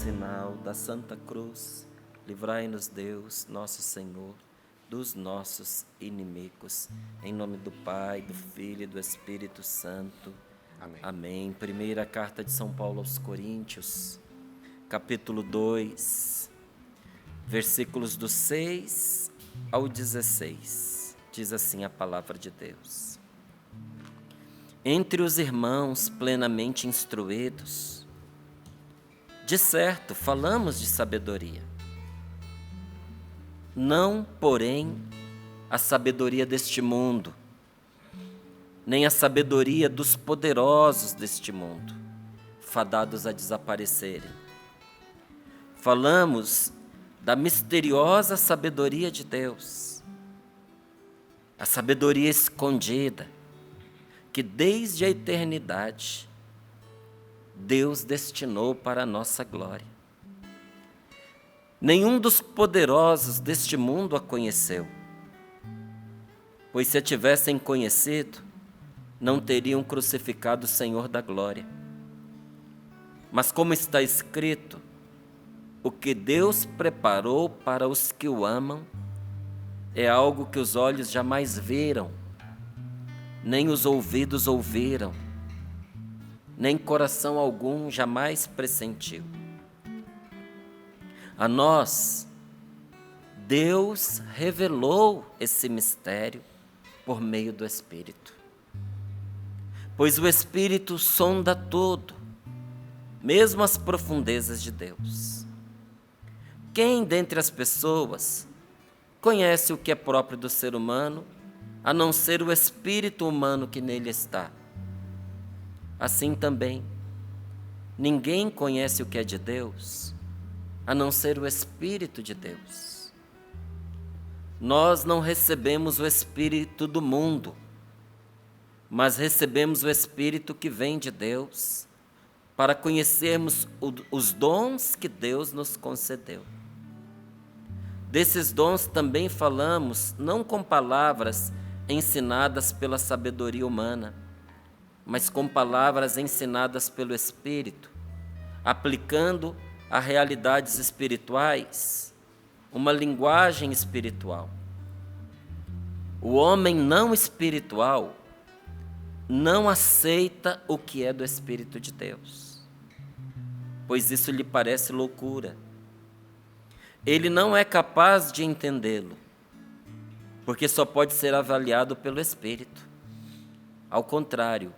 sinal da Santa Cruz, livrai-nos Deus, nosso Senhor, dos nossos inimigos. Em nome do Pai, do Filho e do Espírito Santo. Amém. Amém. Primeira carta de São Paulo aos Coríntios, capítulo 2, versículos do 6 ao 16. Diz assim a palavra de Deus. Entre os irmãos plenamente instruídos, de certo, falamos de sabedoria. Não, porém, a sabedoria deste mundo, nem a sabedoria dos poderosos deste mundo, fadados a desaparecerem. Falamos da misteriosa sabedoria de Deus, a sabedoria escondida, que desde a eternidade Deus destinou para a nossa glória. Nenhum dos poderosos deste mundo a conheceu, pois se a tivessem conhecido, não teriam crucificado o Senhor da glória. Mas como está escrito, o que Deus preparou para os que o amam é algo que os olhos jamais viram, nem os ouvidos ouviram, nem coração algum jamais pressentiu. A nós, Deus revelou esse mistério por meio do Espírito. Pois o Espírito sonda tudo, mesmo as profundezas de Deus. Quem dentre as pessoas conhece o que é próprio do ser humano, a não ser o espírito humano que nele está? Assim também, ninguém conhece o que é de Deus, a não ser o Espírito de Deus. Nós não recebemos o Espírito do mundo, mas recebemos o Espírito que vem de Deus, para conhecermos os dons que Deus nos concedeu. Desses dons também falamos, não com palavras ensinadas pela sabedoria humana, mas com palavras ensinadas pelo Espírito, aplicando a realidades espirituais uma linguagem espiritual. O homem não espiritual não aceita o que é do Espírito de Deus, pois isso lhe parece loucura. Ele não é capaz de entendê-lo, porque só pode ser avaliado pelo Espírito. Ao contrário,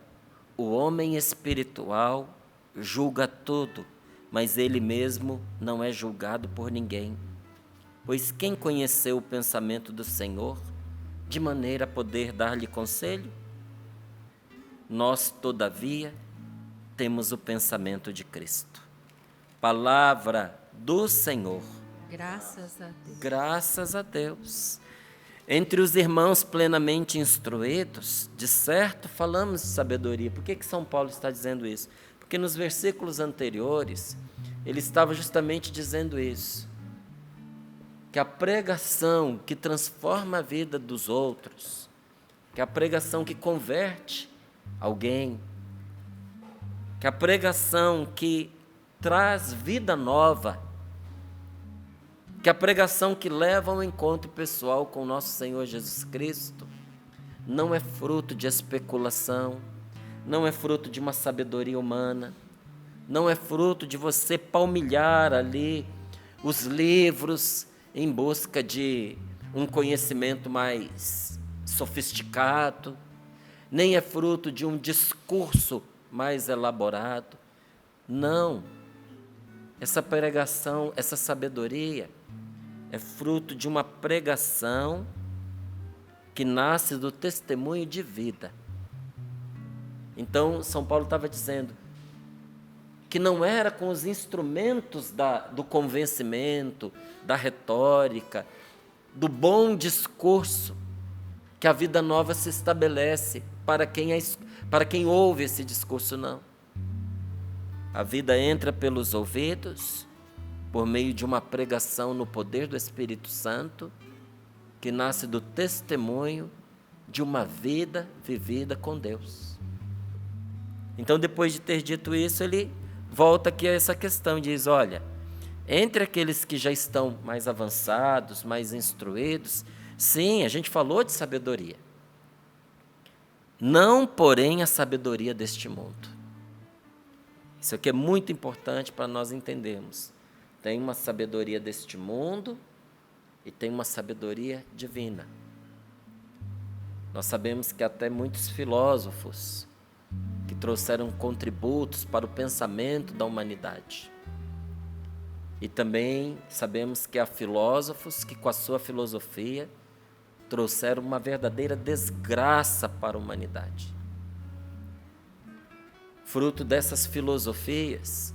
o homem espiritual julga tudo, mas ele mesmo não é julgado por ninguém. Pois quem conheceu o pensamento do Senhor, de maneira a poder dar-lhe conselho? Nós, todavia, temos o pensamento de Cristo. Palavra do Senhor. Graças a Deus. Graças a Deus. Entre os irmãos plenamente instruídos, de certo, falamos de sabedoria. Por que São Paulo está dizendo isso? Porque nos versículos anteriores, ele estava justamente dizendo isso. Que a pregação que transforma a vida dos outros, que a pregação que converte alguém, que a pregação que traz vida nova, que a pregação que leva ao encontro pessoal com o nosso Senhor Jesus Cristo, não é fruto de especulação, não é fruto de uma sabedoria humana, não é fruto de você palmilhar ali os livros em busca de um conhecimento mais sofisticado, nem é fruto de um discurso mais elaborado. Não. Essa pregação, essa sabedoria, é fruto de uma pregação que nasce do testemunho de vida. Então, São Paulo estava dizendo que não era com os instrumentos do convencimento, da retórica, do bom discurso, que a vida nova se estabelece para quem ouve esse discurso, não. A vida entra pelos ouvidos, por meio de uma pregação no poder do Espírito Santo, que nasce do testemunho de uma vida vivida com Deus. Então, depois de ter dito isso, ele volta aqui a essa questão, diz, olha, Entre aqueles que já estão mais avançados, mais instruídos, sim, a gente falou de sabedoria. Não, porém, a sabedoria deste mundo. Isso aqui é muito importante para nós entendermos. Tem uma sabedoria deste mundo e tem uma sabedoria divina. Nós sabemos que até muitos filósofos que trouxeram contributos para o pensamento da humanidade. E também sabemos que há filósofos que, com a sua filosofia, trouxeram uma verdadeira desgraça para a humanidade. Fruto dessas filosofias,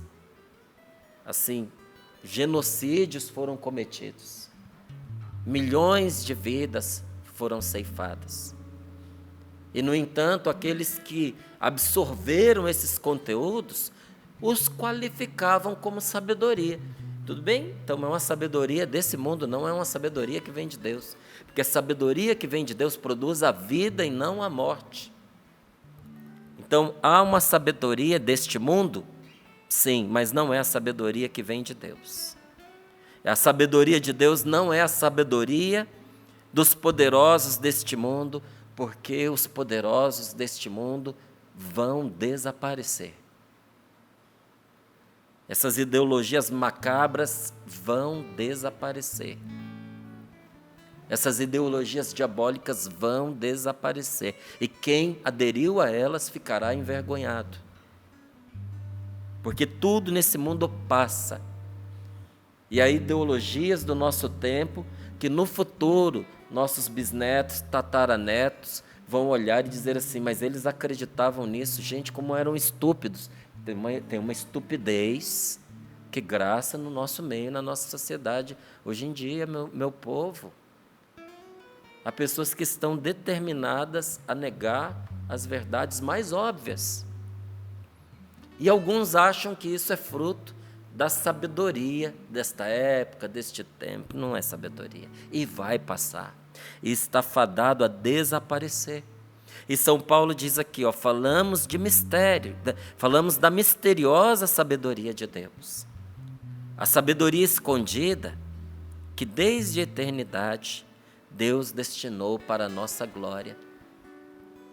assim, genocídios foram cometidos. Milhões de vidas foram ceifadas. E, no entanto, aqueles que absorveram esses conteúdos, os qualificavam como sabedoria. Tudo bem? Então é uma sabedoria desse mundo, não é uma sabedoria que vem de Deus. Porque a sabedoria que vem de Deus produz a vida e não a morte. Então há uma sabedoria deste mundo? Sim, mas não é a sabedoria que vem de Deus. A sabedoria de Deus não é a sabedoria dos poderosos deste mundo, porque os poderosos deste mundo vão desaparecer. Essas ideologias macabras vão desaparecer. Essas ideologias diabólicas vão desaparecer. E quem aderiu a elas ficará envergonhado. Porque tudo nesse mundo passa. E há ideologias do nosso tempo que no futuro nossos bisnetos, tataranetos vão olhar e dizer assim, mas eles acreditavam nisso, gente, como eram estúpidos. Tem uma estupidez que graça no nosso meio, na nossa sociedade. Hoje em dia, meu povo, há pessoas que estão determinadas a negar as verdades mais óbvias. E alguns acham que isso é fruto da sabedoria desta época, deste tempo. Não é sabedoria. E vai passar. E está fadado a desaparecer. E São Paulo diz aqui, falamos de mistério, falamos da misteriosa sabedoria de Deus. A sabedoria escondida que desde a eternidade Deus destinou para a nossa glória.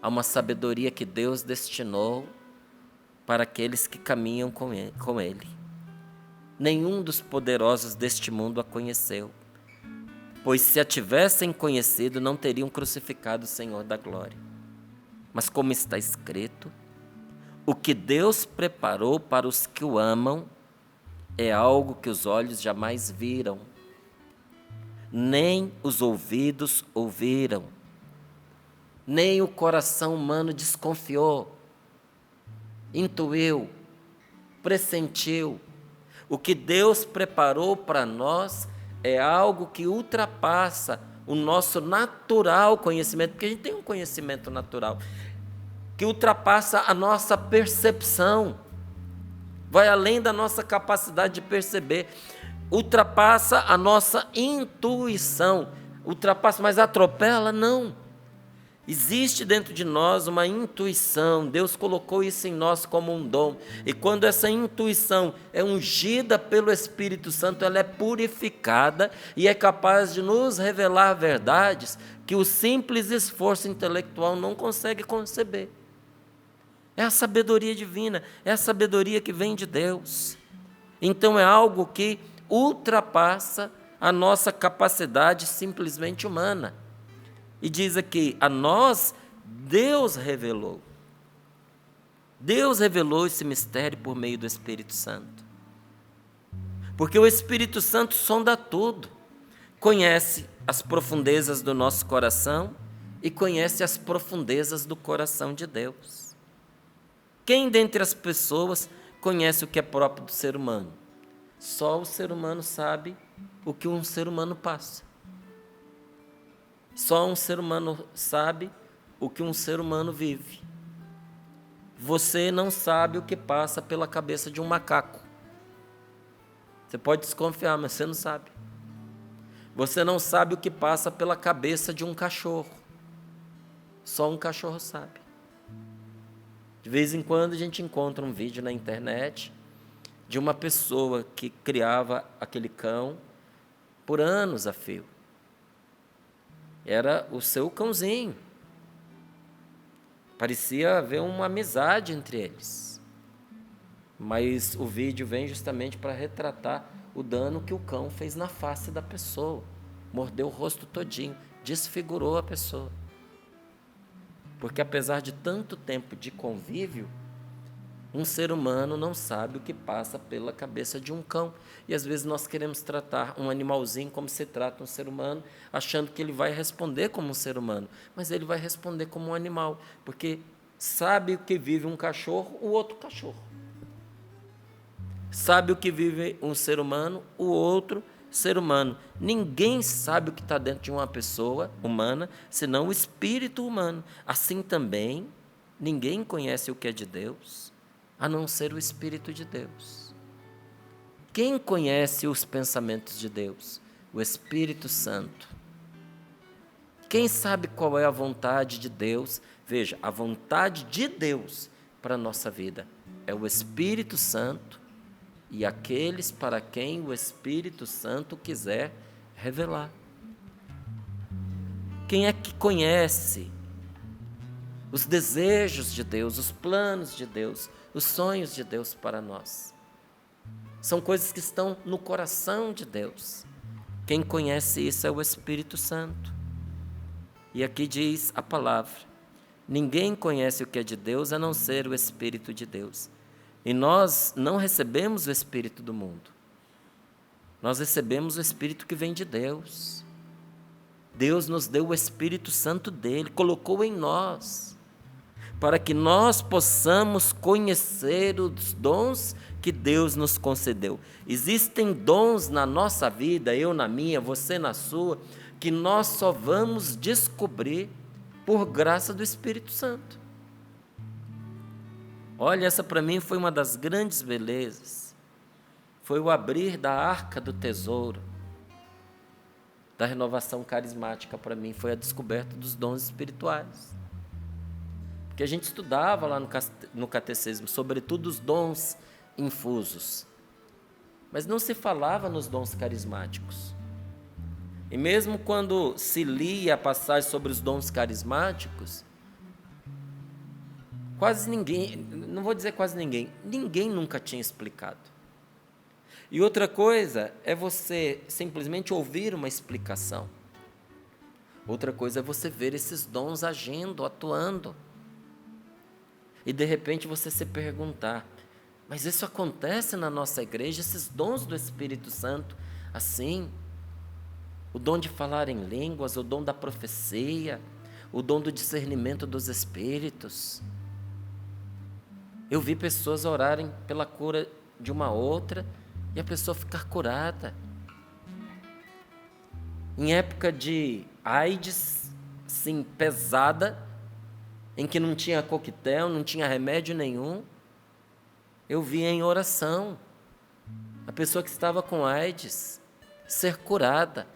Há uma sabedoria que Deus destinou para aqueles que caminham com Ele. Nenhum dos poderosos deste mundo a conheceu, pois se a tivessem conhecido, não teriam crucificado o Senhor da glória. Mas como está escrito, o que Deus preparou para os que o amam é algo que os olhos jamais viram, nem os ouvidos ouviram, nem o coração humano desconfiou, intuiu, pressentiu. O que Deus preparou para nós é algo que ultrapassa o nosso natural conhecimento, porque a gente tem um conhecimento natural, que ultrapassa a nossa percepção, vai além da nossa capacidade de perceber, ultrapassa a nossa intuição, mas atropela? Não. Existe dentro de nós uma intuição, Deus colocou isso em nós como um dom, e quando essa intuição é ungida pelo Espírito Santo, ela é purificada e é capaz de nos revelar verdades que o simples esforço intelectual não consegue conceber. É a sabedoria divina, é a sabedoria que vem de Deus. Então é algo que ultrapassa a nossa capacidade simplesmente humana. E diz aqui, a nós, Deus revelou. Deus revelou esse mistério por meio do Espírito Santo. Porque o Espírito Santo sonda tudo. Conhece as profundezas do nosso coração e conhece as profundezas do coração de Deus. Quem dentre as pessoas conhece o que é próprio do ser humano? Só o ser humano sabe o que um ser humano passa. Só um ser humano sabe o que um ser humano vive. Você não sabe o que passa pela cabeça de um macaco. Você pode desconfiar, mas você não sabe. Você não sabe o que passa pela cabeça de um cachorro. Só um cachorro sabe. De vez em quando a gente encontra um vídeo na internet de uma pessoa que criava aquele cão por anos a fio. Era o seu cãozinho. Parecia haver uma amizade entre eles. Mas o vídeo vem justamente para retratar o dano que o cão fez na face da pessoa. Mordeu o rosto todinho, desfigurou a pessoa. Porque apesar de tanto tempo de convívio, um ser humano não sabe o que passa pela cabeça de um cão. E às vezes nós queremos tratar um animalzinho como se trata um ser humano, achando que ele vai responder como um ser humano. Mas ele vai responder como um animal, porque sabe o que vive um cachorro, o outro cachorro. Sabe o que vive um ser humano, o outro ser humano. Ninguém sabe o que está dentro de uma pessoa humana, senão o espírito humano. Assim também, ninguém conhece o que é de Deus, a não ser o Espírito de Deus. Quem conhece os pensamentos de Deus? O Espírito Santo. Quem sabe qual é a vontade de Deus? Veja, a vontade de Deus para a nossa vida é o Espírito Santo e aqueles para quem o Espírito Santo quiser revelar. Quem é que conhece os desejos de Deus, os planos de Deus, os sonhos de Deus para nós? São coisas que estão no coração de Deus. Quem conhece isso é o Espírito Santo. E aqui diz a palavra: ninguém conhece o que é de Deus a não ser o Espírito de Deus. E nós não recebemos o Espírito do mundo. Nós recebemos o Espírito que vem de Deus. Deus nos deu o Espírito Santo dele, colocou em nós, para que nós possamos conhecer os dons que Deus nos concedeu. Existem dons na nossa vida, eu na minha, você na sua, que nós só vamos descobrir por graça do Espírito Santo. Olha, essa para mim foi uma das grandes belezas. Foi o abrir da arca do tesouro, da renovação carismática para mim, foi a descoberta dos dons espirituais. Porque a gente estudava lá no catecismo, sobretudo os dons infusos, mas não se falava nos dons carismáticos. E mesmo quando se lia a passagem sobre os dons carismáticos, quase ninguém, não vou dizer quase ninguém nunca tinha explicado. E outra coisa é você simplesmente ouvir uma explicação. Outra coisa é você ver esses dons agindo, atuando. E de repente você se perguntar: mas isso acontece na nossa igreja, esses dons do Espírito Santo, assim? O dom de falar em línguas, o dom da profecia, o dom do discernimento dos espíritos. Eu vi pessoas orarem pela cura de uma outra e a pessoa ficar curada. Em época de AIDS, sim, pesada, em que não tinha coquetel, não tinha remédio nenhum, eu vi em oração a pessoa que estava com AIDS ser curada,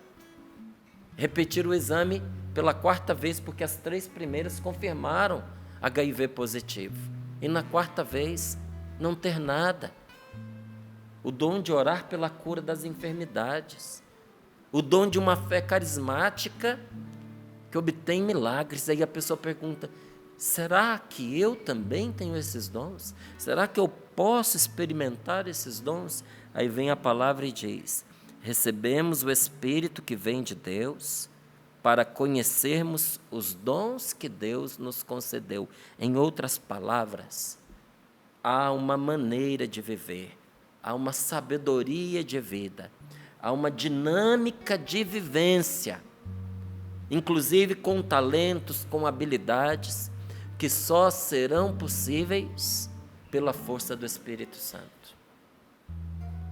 repetir o exame pela 4ª vez, porque as 3 primeiras confirmaram HIV positivo. E na 4ª vez, não ter nada. O dom de orar pela cura das enfermidades. O dom de uma fé carismática que obtém milagres. Aí a pessoa pergunta: será que eu também tenho esses dons? Será que eu posso experimentar esses dons? Aí vem a palavra e diz: recebemos o Espírito que vem de Deus para conhecermos os dons que Deus nos concedeu. Em outras palavras, há uma maneira de viver, há uma sabedoria de vida, há uma dinâmica de vivência, inclusive com talentos, com habilidades, que só serão possíveis pela força do Espírito Santo.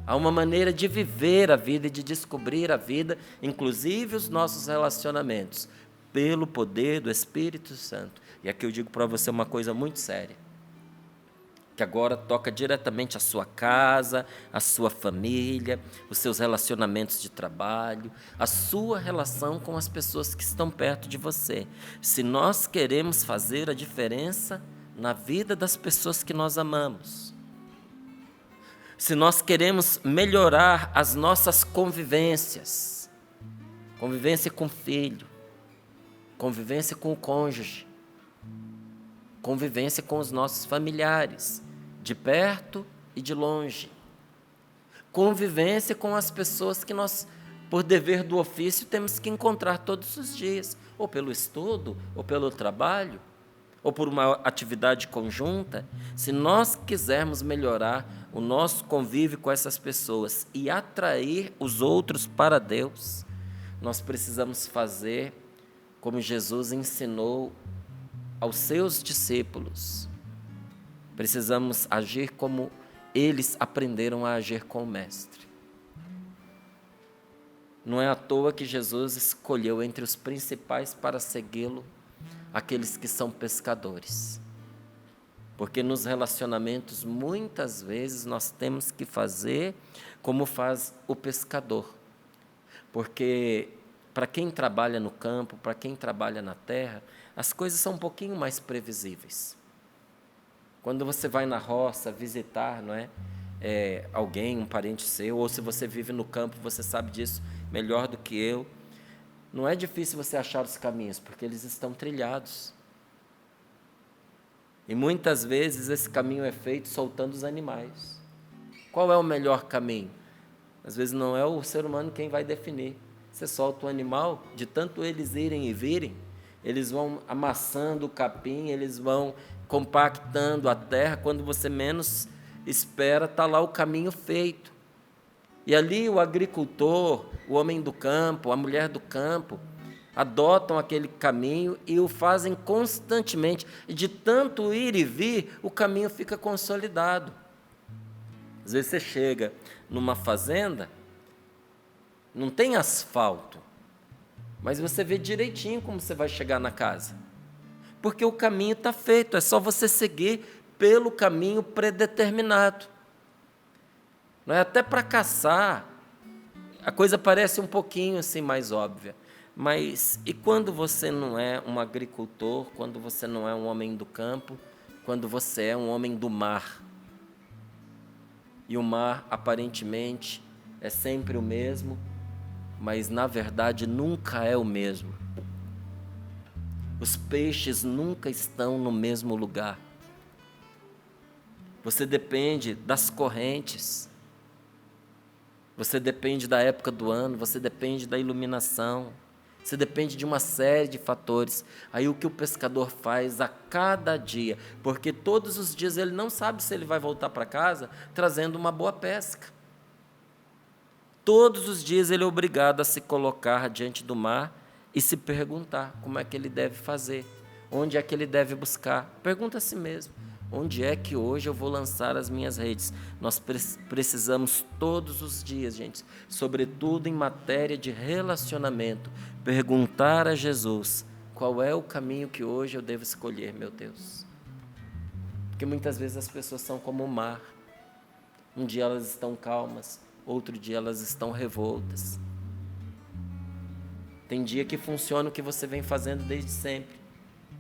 Há uma maneira de viver a vida e de descobrir a vida, inclusive os nossos relacionamentos, pelo poder do Espírito Santo. E aqui eu digo para você uma coisa muito séria, que agora toca diretamente a sua casa, a sua família, os seus relacionamentos de trabalho, a sua relação com as pessoas que estão perto de você. Se nós queremos fazer a diferença na vida das pessoas que nós amamos, se nós queremos melhorar as nossas convivências, convivência com o filho, convivência com o cônjuge, convivência com os nossos familiares, de perto e de longe, convivência com as pessoas que nós, por dever do ofício, temos que encontrar todos os dias, ou pelo estudo, ou pelo trabalho, ou por uma atividade conjunta. Se nós quisermos melhorar o nosso convívio com essas pessoas e atrair os outros para Deus, nós precisamos fazer como Jesus ensinou aos seus discípulos. Precisamos agir como eles aprenderam a agir com o Mestre. Não é à toa que Jesus escolheu entre os principais para segui-lo aqueles que são pescadores. Porque nos relacionamentos, muitas vezes, nós temos que fazer como faz o pescador. Porque para quem trabalha no campo, para quem trabalha na terra, as coisas são um pouquinho mais previsíveis. Quando você vai na roça visitar, não é? Alguém, um parente seu, ou se você vive no campo, você sabe disso melhor do que eu. Não é difícil você achar os caminhos, porque eles estão trilhados. E muitas vezes esse caminho é feito soltando os animais. Qual é o melhor caminho? Às vezes não é o ser humano quem vai definir. Você solta o animal, de tanto eles irem e virem, eles vão amassando o capim, eles vão compactando a terra, quando você menos espera, está lá o caminho feito. E ali o agricultor, o homem do campo, a mulher do campo, adotam aquele caminho e o fazem constantemente. E de tanto ir e vir, o caminho fica consolidado. Às vezes você chega numa fazenda, não tem asfalto, mas você vê direitinho como você vai chegar na casa. Porque o caminho está feito, é só você seguir pelo caminho predeterminado. Não é? Até para caçar, a coisa parece um pouquinho assim mais óbvia. Mas e quando você não é um agricultor, quando você não é um homem do campo, quando você é um homem do mar? E o mar, aparentemente, é sempre o mesmo, mas, na verdade, nunca é o mesmo. Os peixes nunca estão no mesmo lugar. Você depende das correntes. Você depende da época do ano, você depende da iluminação. Você depende de uma série de fatores. Aí o que o pescador faz a cada dia, porque todos os dias ele não sabe se ele vai voltar para casa trazendo uma boa pesca. Todos os dias ele é obrigado a se colocar diante do mar e se perguntar como é que ele deve fazer, onde é que ele deve buscar. Pergunta a si mesmo, onde é que hoje eu vou lançar as minhas redes? Nós precisamos todos os dias, gente, sobretudo em matéria de relacionamento, perguntar a Jesus, qual é o caminho que hoje eu devo escolher, meu Deus? Porque muitas vezes as pessoas são como o mar. Um dia elas estão calmas, outro dia elas estão revoltas. Tem dia que funciona o que você vem fazendo desde sempre,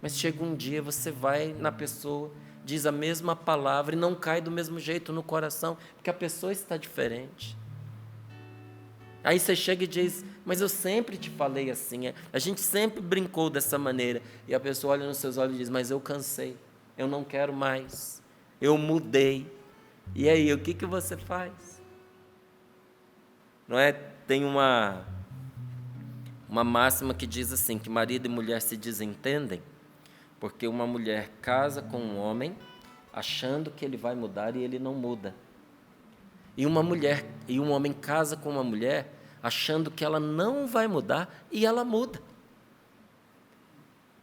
mas chega um dia, você vai na pessoa, diz a mesma palavra e não cai do mesmo jeito no coração, porque a pessoa está diferente. Aí você chega e diz, mas eu sempre te falei assim, a gente sempre brincou dessa maneira. E a pessoa olha nos seus olhos e diz, mas eu cansei, eu não quero mais, eu mudei. E aí, o que você faz? Não é? Tem uma máxima que diz assim, que marido e mulher se desentendem, porque uma mulher casa com um homem achando que ele vai mudar e ele não muda. E um homem casa com uma mulher achando que ela não vai mudar e ela muda.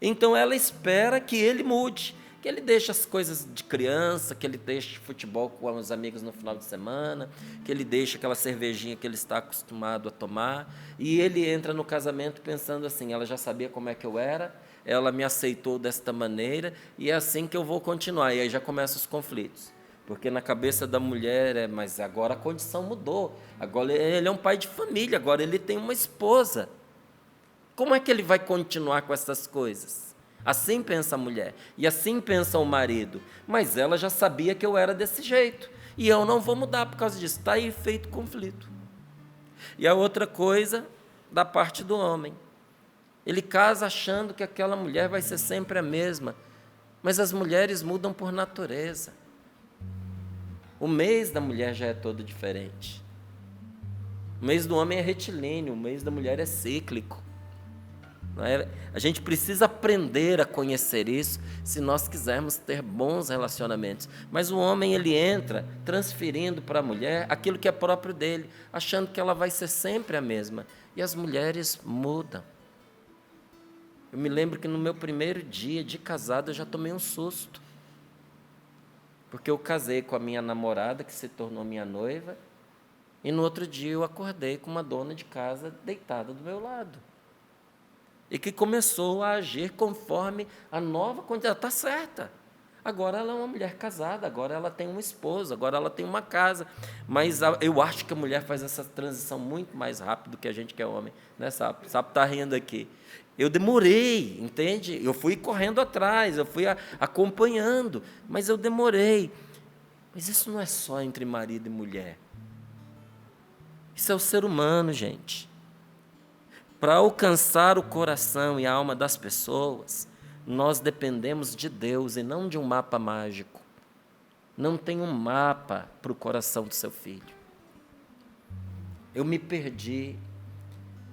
Então ela espera que ele mude, que ele deixe as coisas de criança, que ele deixe futebol com os amigos no final de semana, que ele deixe aquela cervejinha que ele está acostumado a tomar, e ele entra no casamento pensando assim, ela já sabia como é que eu era, ela me aceitou desta maneira, e é assim que eu vou continuar, e aí já começam os conflitos, porque na cabeça da mulher mas agora a condição mudou, agora ele é um pai de família, agora ele tem uma esposa, como é que ele vai continuar com essas coisas? Assim pensa a mulher, e assim pensa o marido, mas ela já sabia que eu era desse jeito, E eu não vou mudar por causa disso. Está aí feito conflito. E a outra coisa, da parte do homem. Ele casa achando que aquela mulher vai ser sempre a mesma. Mas as mulheres mudam por natureza. O mês da mulher já é todo diferente. O mês do homem é retilíneo, o mês da mulher é cíclico. Não é? A gente precisa aprender a conhecer isso se nós quisermos ter bons relacionamentos. Mas o homem, ele entra transferindo para a mulher aquilo que é próprio dele, achando que ela vai ser sempre a mesma. E as mulheres mudam. Eu me lembro que no meu primeiro dia de casado eu já tomei um susto. Porque eu casei com a minha namorada, que se tornou minha noiva, e no outro dia eu acordei com uma dona de casa deitada do meu lado. E que começou a agir conforme a nova condição. Está certa. Agora ela é uma mulher casada, agora ela tem um esposo, agora ela tem uma casa. Mas eu acho que a mulher faz essa transição muito mais rápido do que a gente que é homem. Né, Sapo? Sapo está rindo aqui. Eu demorei, entende? Eu fui correndo atrás, eu fui acompanhando, mas eu demorei. Mas isso não é só entre marido e mulher. Isso é o ser humano, gente. Para alcançar o coração e a alma das pessoas, nós dependemos de Deus e não de um mapa mágico. Não tem um mapa para o coração do seu filho. Eu me perdi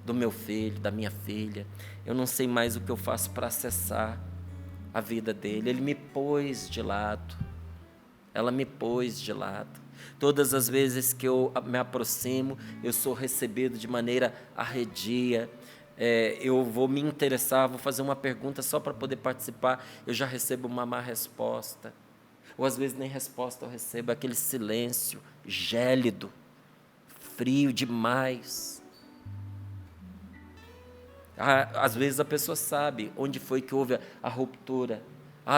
do meu filho, da minha filha. Eu não sei mais o que eu faço para acessar a vida dele. Ele me pôs de lado. Ela me pôs de lado. Todas as vezes que eu me aproximo, eu sou recebido de maneira arredia. Eu vou me interessar, vou fazer uma pergunta só para poder participar, eu já recebo uma má resposta. Ou às vezes nem resposta eu recebo, aquele silêncio gélido, frio demais. Às vezes a pessoa sabe onde foi que houve a ruptura.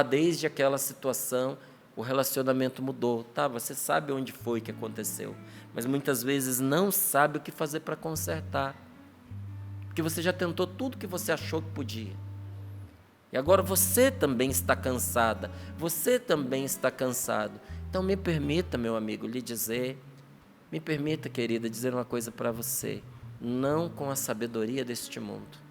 Desde aquela situação o relacionamento mudou. Tá, você sabe onde foi que aconteceu, mas muitas vezes não sabe o que fazer para consertar. Porque você já tentou tudo que você achou que podia. E agora você também está cansada, você também está cansado. Então me permita, meu amigo, lhe dizer, me permita, querida, dizer uma coisa para você. Não com a sabedoria deste mundo.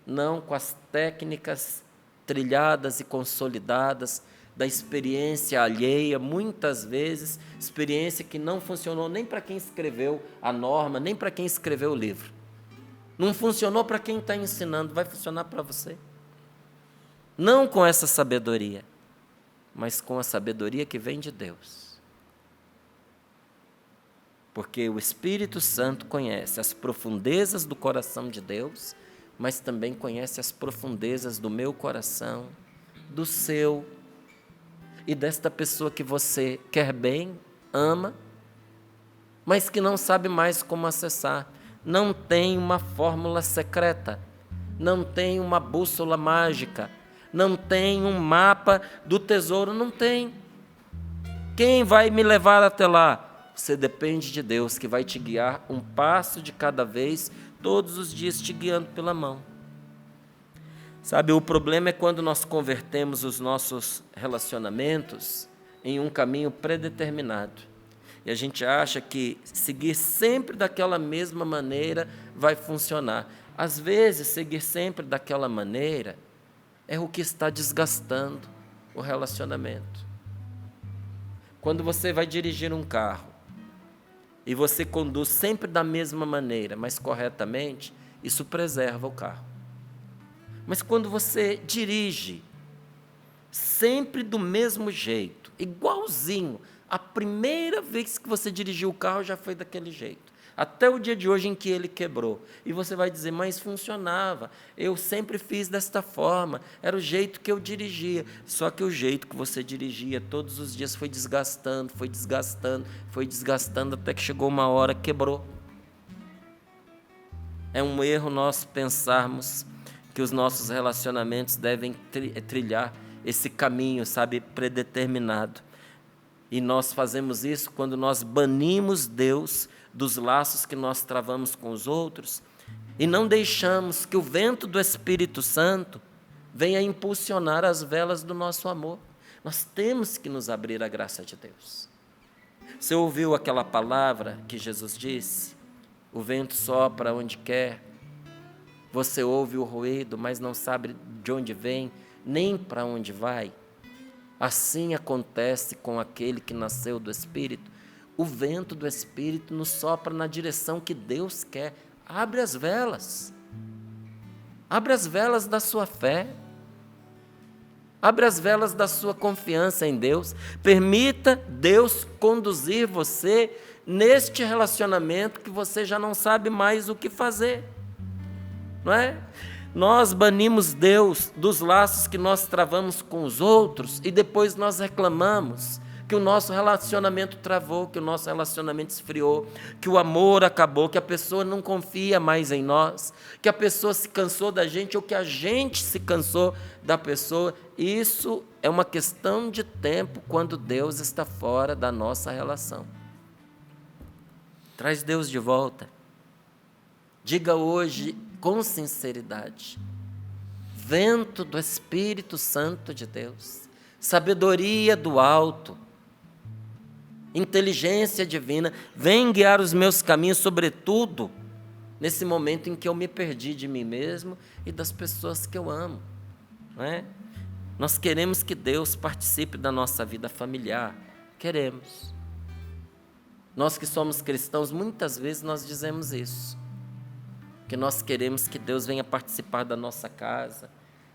Não com as técnicas trilhadas e consolidadas da experiência alheia, muitas vezes, experiência que não funcionou nem para quem escreveu a norma, nem para quem escreveu o livro. Não funcionou para quem está ensinando, vai funcionar para você. Não com essa sabedoria, mas com a sabedoria que vem de Deus. Porque o Espírito Santo conhece as profundezas do coração de Deus, mas também conhece as profundezas do meu coração, do seu e desta pessoa que você quer bem, ama, mas que não sabe mais como acessar. Não tem uma fórmula secreta, não tem uma bússola mágica, não tem um mapa do tesouro, não tem. Quem vai me levar até lá? Você depende de Deus, que vai te guiar um passo de cada vez, todos os dias te guiando pela mão. Sabe, o problema é quando nós convertemos os nossos relacionamentos em um caminho predeterminado. E a gente acha que seguir sempre daquela mesma maneira vai funcionar. Às vezes, seguir sempre daquela maneira é o que está desgastando o relacionamento. Quando você vai dirigir um carro e você conduz sempre da mesma maneira, mas corretamente, isso preserva o carro. Mas quando você dirige sempre do mesmo jeito, igualzinho, a primeira vez que você dirigiu o carro já foi daquele jeito, até o dia de hoje em que ele quebrou, e você vai dizer, mas funcionava, eu sempre fiz desta forma, era o jeito que eu dirigia, só que o jeito que você dirigia todos os dias foi desgastando, até que chegou uma hora, quebrou. É um erro nós pensarmos que os nossos relacionamentos devem trilhar esse caminho, sabe, predeterminado. E nós fazemos isso quando nós banimos Deus dos laços que nós travamos com os outros e não deixamos que o vento do Espírito Santo venha impulsionar as velas do nosso amor. Nós temos que nos abrir à graça de Deus. Você ouviu aquela palavra que Jesus disse? O vento sopra onde quer. Você ouve o ruído, mas não sabe de onde vem, nem para onde vai. Assim acontece com aquele que nasceu do Espírito. O vento do Espírito nos sopra na direção que Deus quer. Abre as velas. Abre as velas da sua fé. Abre as velas da sua confiança em Deus. Permita Deus conduzir você neste relacionamento que você já não sabe mais o que fazer. Não é? Nós banimos Deus dos laços que nós travamos com os outros e depois nós reclamamos que o nosso relacionamento travou, que o nosso relacionamento esfriou, que o amor acabou, que a pessoa não confia mais em nós, que a pessoa se cansou da gente ou que a gente se cansou da pessoa. Isso é uma questão de tempo quando Deus está fora da nossa relação. Traz Deus de volta. Diga hoje com sinceridade: vento do Espírito Santo de Deus, sabedoria do alto, inteligência divina, vem guiar os meus caminhos, sobretudo nesse momento em que eu me perdi de mim mesmo e das pessoas que eu amo. Não é? Nós queremos que Deus participe da nossa vida familiar, queremos. Nós que somos cristãos, muitas vezes nós dizemos isso, que nós queremos que Deus venha participar da nossa casa,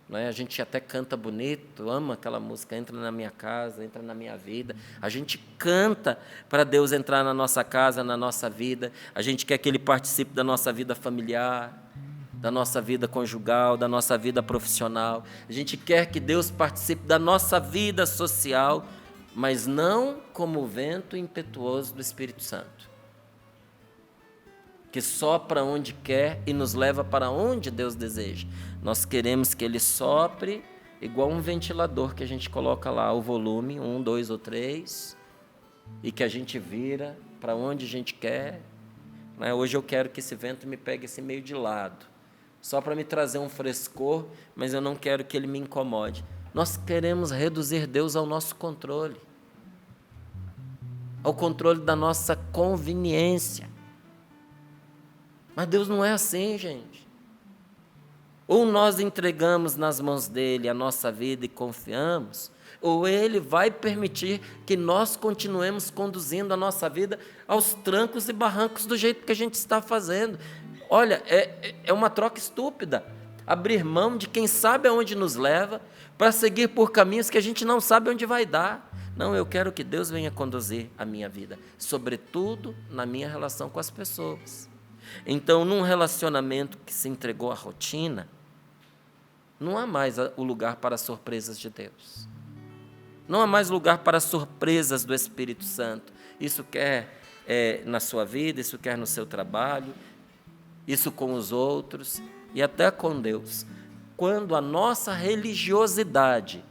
não é? A gente até canta bonito, ama aquela música, entra na minha casa, entra na minha vida. A gente canta para Deus entrar na nossa casa, na nossa vida. A gente quer que Ele participe da nossa vida familiar, da nossa vida conjugal, da nossa vida profissional. A gente quer que Deus participe da nossa vida social, mas não como o vento impetuoso do Espírito Santo, que sopra onde quer e nos leva para onde Deus deseja. Nós queremos que Ele sopre igual um ventilador que a gente coloca lá o volume, 1, 2 ou 3, e que a gente vira para onde a gente quer. Hoje eu quero que esse vento me pegue assim meio de lado, só para me trazer um frescor, mas eu não quero que ele me incomode. Nós queremos reduzir Deus ao nosso controle, ao controle da nossa conveniência. Mas Deus não é assim, gente. Ou nós entregamos nas mãos dEle a nossa vida e confiamos, ou Ele vai permitir que nós continuemos conduzindo a nossa vida aos trancos e barrancos do jeito que a gente está fazendo. Olha, é uma troca estúpida. Abrir mão de quem sabe aonde nos leva para seguir por caminhos que a gente não sabe onde vai dar. Não, eu quero que Deus venha conduzir a minha vida, sobretudo na minha relação com as pessoas. Então, num relacionamento que se entregou à rotina, não há mais o lugar para as surpresas de Deus. Não há mais lugar para as surpresas do Espírito Santo. Isso quer na sua vida, isso quer no seu trabalho, isso com os outros e até com Deus. Quando a nossa religiosidade,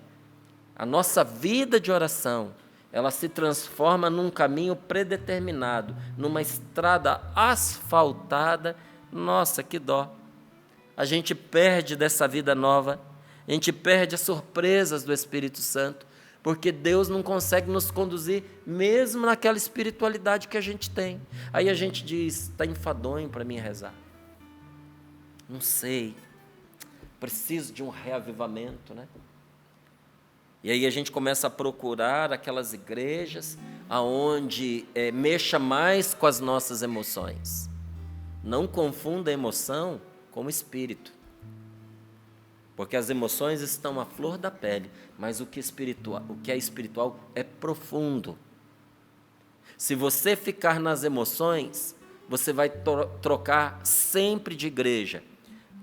a nossa vida de oração, ela se transforma num caminho predeterminado, numa estrada asfaltada, nossa, que dó. A gente perde dessa vida nova, a gente perde as surpresas do Espírito Santo, porque Deus não consegue nos conduzir mesmo naquela espiritualidade que a gente tem. Aí a gente diz: está enfadonho para mim rezar. Não sei, preciso de um reavivamento, né? E aí a gente começa a procurar aquelas igrejas aonde mexa mais com as nossas emoções. Não confunda emoção com espírito, porque as emoções estão à flor da pele, mas o que é espiritual é profundo. Se você ficar nas emoções, você vai trocar sempre de igreja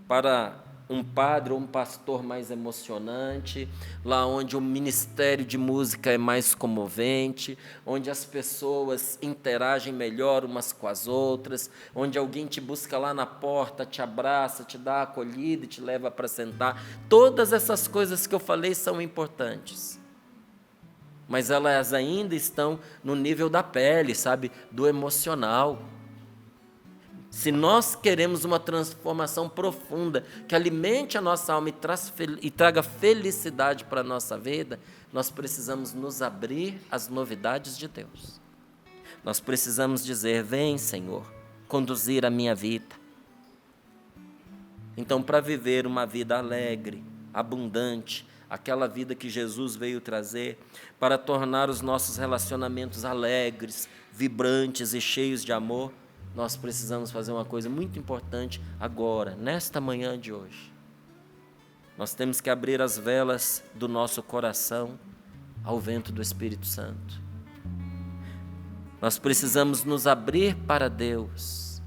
para um padre ou um pastor mais emocionante, lá onde o ministério de música é mais comovente, onde as pessoas interagem melhor umas com as outras, onde alguém te busca lá na porta, te abraça, te dá acolhida e te leva para sentar. Todas essas coisas que eu falei são importantes, mas elas ainda estão no nível da pele, sabe, do emocional. Se nós queremos uma transformação profunda, que alimente a nossa alma e traga felicidade para a nossa vida, nós precisamos nos abrir às novidades de Deus. Nós precisamos dizer: vem, Senhor, conduzir a minha vida. Então, para viver uma vida alegre, abundante, aquela vida que Jesus veio trazer, para tornar os nossos relacionamentos alegres, vibrantes e cheios de amor, nós precisamos fazer uma coisa muito importante agora, nesta manhã de hoje. Nós temos que abrir as velas do nosso coração ao vento do Espírito Santo. Nós precisamos nos abrir para Deus,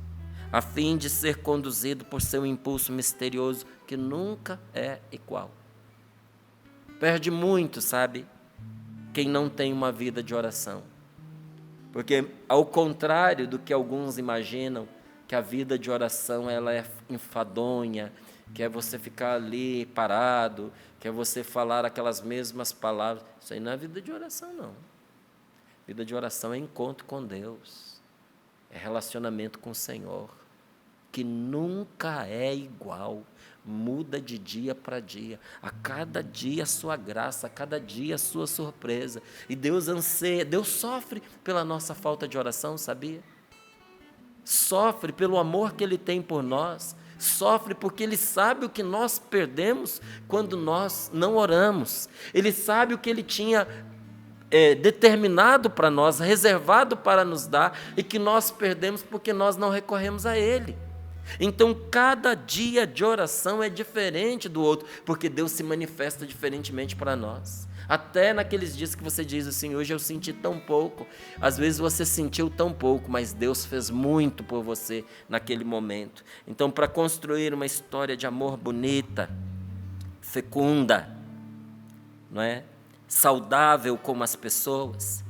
a fim de ser conduzido por seu impulso misterioso, que nunca é igual. Perde muito, sabe, quem não tem uma vida de oração. Porque, ao contrário do que alguns imaginam, que a vida de oração ela é enfadonha, que é você ficar ali parado, que é você falar aquelas mesmas palavras. Isso aí não é vida de oração, não. Vida de oração é encontro com Deus, é relacionamento com o Senhor, que nunca é igual, muda de dia para dia, a cada dia a sua graça, a cada dia a sua surpresa, e Deus anseia, Deus sofre pela nossa falta de oração, sabia? Sofre pelo amor que Ele tem por nós, sofre porque Ele sabe o que nós perdemos quando nós não oramos, Ele sabe o que Ele tinha determinado para nós, reservado para nos dar, e que nós perdemos porque nós não recorremos a Ele. Então, cada dia de oração é diferente do outro, porque Deus se manifesta diferentemente para nós. Até naqueles dias que você diz assim: hoje eu senti tão pouco. Às vezes você sentiu tão pouco, mas Deus fez muito por você naquele momento. Então, para construir uma história de amor bonita, fecunda, não é? Saudável como as pessoas,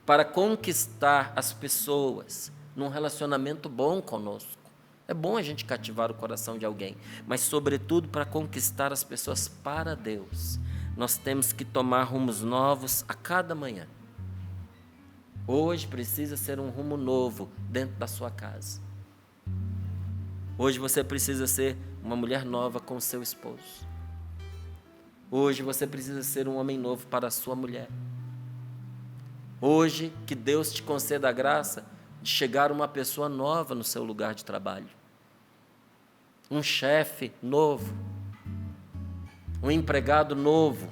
para conquistar as pessoas num relacionamento bom conosco. É bom a gente cativar o coração de alguém, mas sobretudo para conquistar as pessoas para Deus, nós temos que tomar rumos novos a cada manhã. Hoje precisa ser um rumo novo dentro da sua casa. Hoje você precisa ser uma mulher nova com o seu esposo. Hoje você precisa ser um homem novo para a sua mulher. Hoje, que Deus te conceda a graça de chegar uma pessoa nova no seu lugar de trabalho. Um chefe novo. Um empregado novo.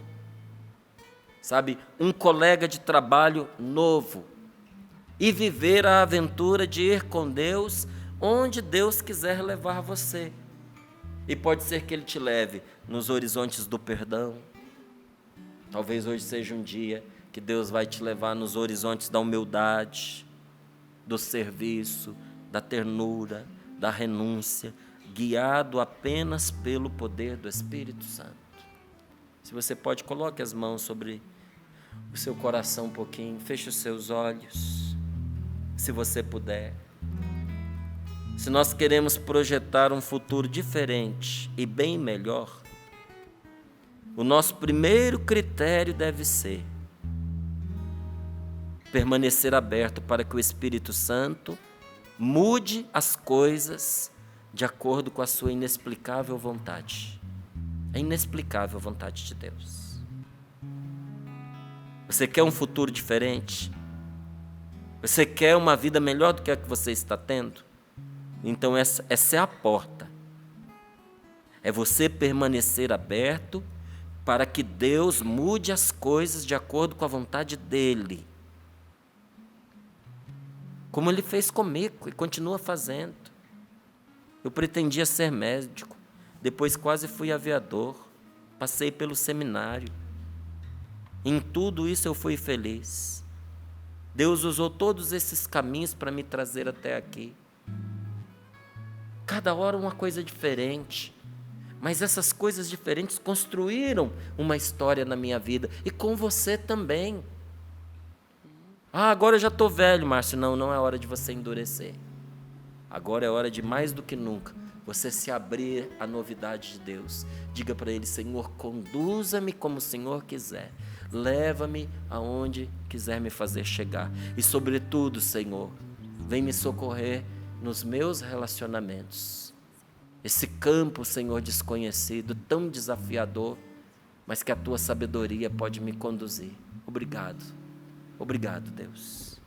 Sabe, um colega de trabalho novo. E viver a aventura de ir com Deus onde Deus quiser levar você. E pode ser que Ele te leve nos horizontes do perdão. Talvez hoje seja um dia que Deus vai te levar nos horizontes da humildade, do serviço, da ternura, da renúncia, guiado apenas pelo poder do Espírito Santo. Se você pode, coloque as mãos sobre o seu coração um pouquinho, feche os seus olhos, se você puder. Se nós queremos projetar um futuro diferente e bem melhor, o nosso primeiro critério deve ser permanecer aberto para que o Espírito Santo mude as coisas de acordo com a sua inexplicável vontade. A inexplicável vontade de Deus. Você quer um futuro diferente? Você quer uma vida melhor do que a que você está tendo? Então essa é a porta. É você permanecer aberto para que Deus mude as coisas de acordo com a vontade dEle. Como Ele fez comigo e continua fazendo. Eu pretendia ser médico, depois quase fui aviador, passei pelo seminário. Em tudo isso eu fui feliz. Deus usou todos esses caminhos para me trazer até aqui. Cada hora uma coisa diferente, mas essas coisas diferentes construíram uma história na minha vida, e com você também. Agora eu já estou velho, Márcio. Não é hora de você endurecer. Agora é hora de, mais do que nunca, você se abrir à novidade de Deus. Diga para Ele: Senhor, conduza-me como o Senhor quiser, leva-me aonde quiser me fazer chegar, e sobretudo, Senhor, vem me socorrer nos meus relacionamentos. Esse campo, Senhor, desconhecido, tão desafiador, mas que a Tua sabedoria pode me conduzir. Obrigado, Deus.